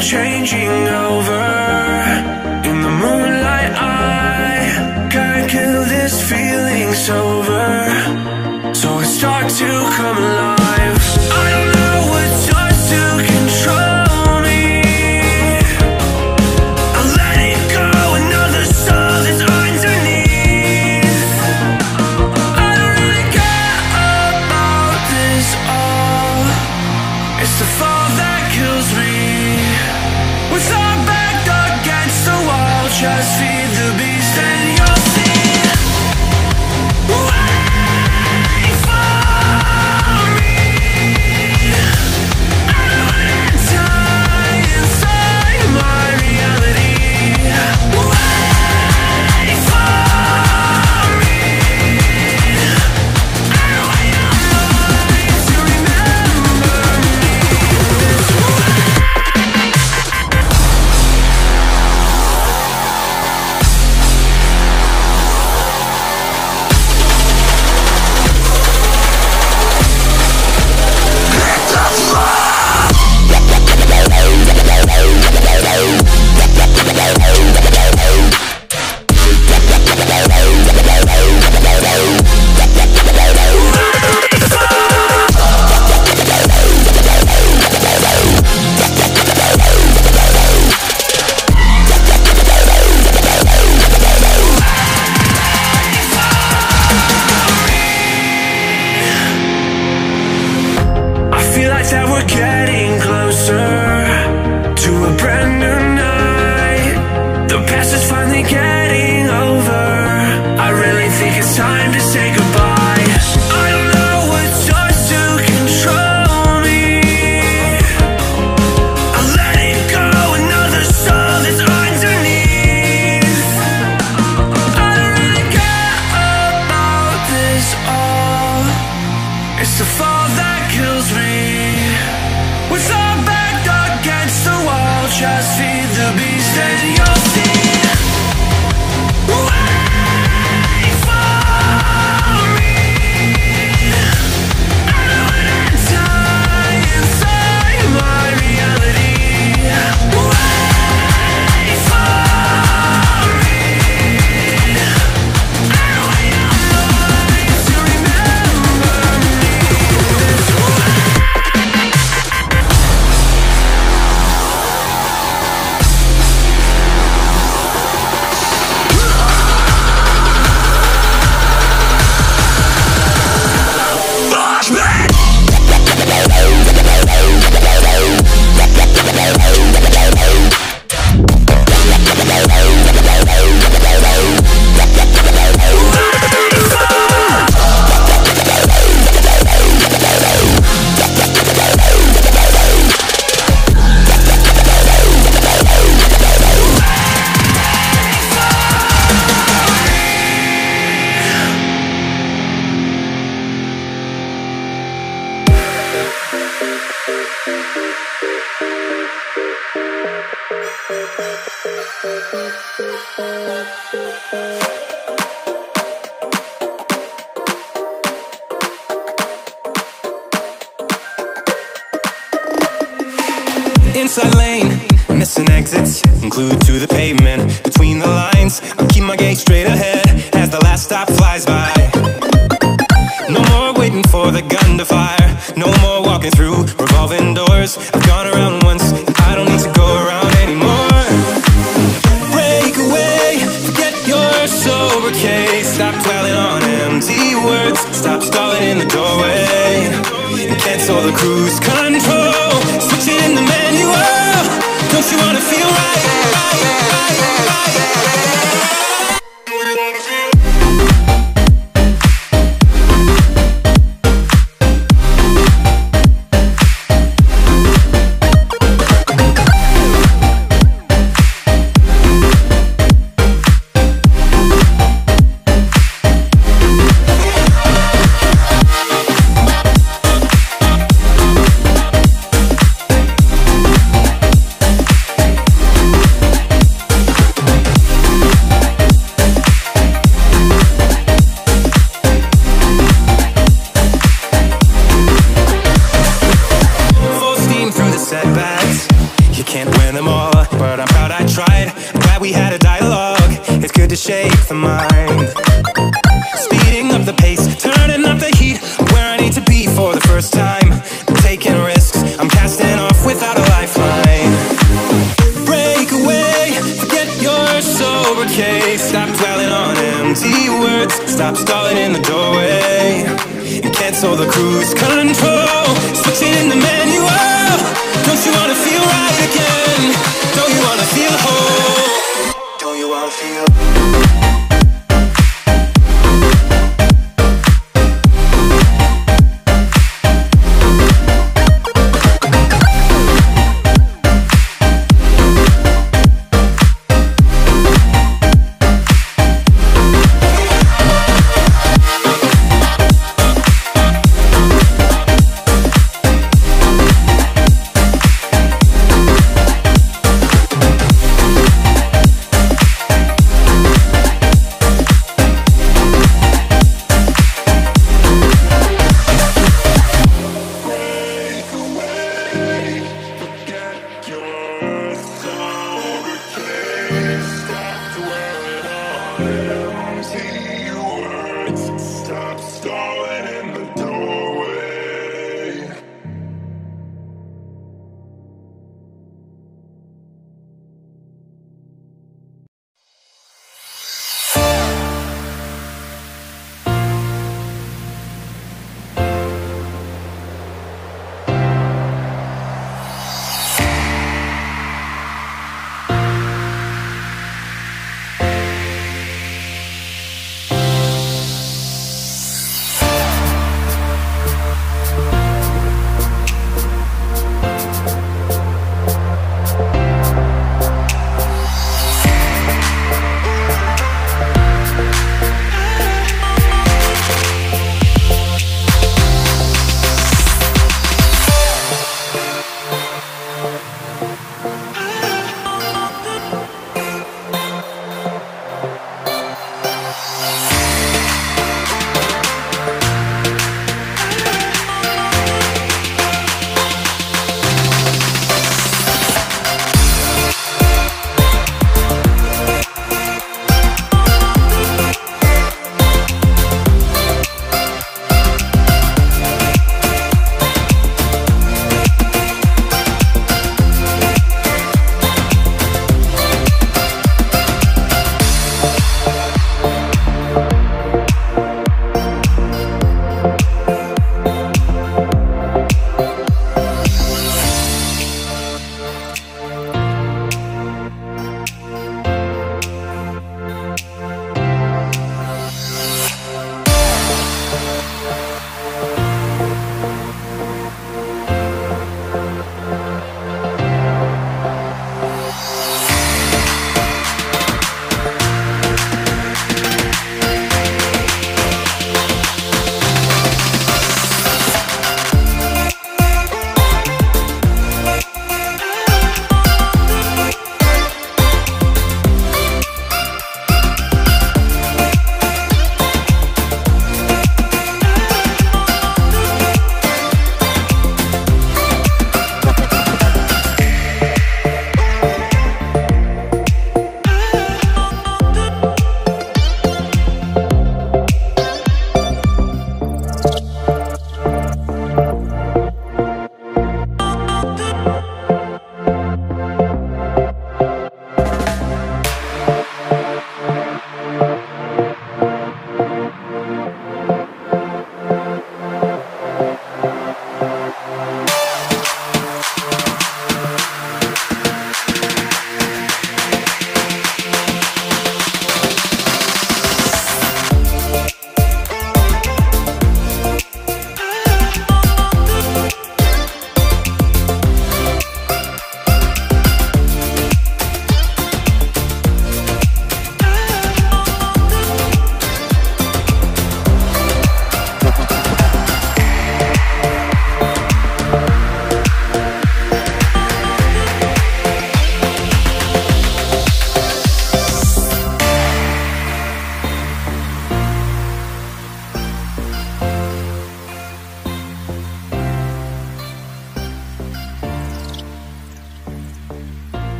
I'm changing over. In the moonlight I can't kill this feeling sober. So I start to come alive. I don't know what starts to control me. I let it go, another soul that's underneath. I don't really care about this all. It's the fall that kills me. With our back against the wall, just feed the beast and you'll see. Wait for me. I don't wanna die inside my reality. Wait for me. I don't want your mind to remember me this way. That we're getting closer to a brand new night. The past is finally getting over. I really think it's time to say goodbye. I don't know what starts to control me. I let it go, another soul that's underneath. I don't really care about this all. It's the fall that kills me. With our back against the wall, just feed the beast and you'll see. Wait for me. I don't wanna die inside my reality. Wait for me. I don't want your mind to remember me this way. Inside lane, missing exits, glued to the pavement. Between the lines, I'll keep my gaze straight ahead as the last stop flies by. No more waiting for the gun to fire. No more walking through revolving doors. I've gone around once, I don't need to go around anymore. Break away, forget your sober case. Stop dwelling on empty words. Stop stalling in the doorway and cancel the cruise control. Switch it in the manual. Don't you wanna feel right? stop stalling in the doorway and cancel the cruise control. Switching in the manual. Don't you wanna feel right again? Don't you wanna feel whole? Don't you wanna feel? Stop.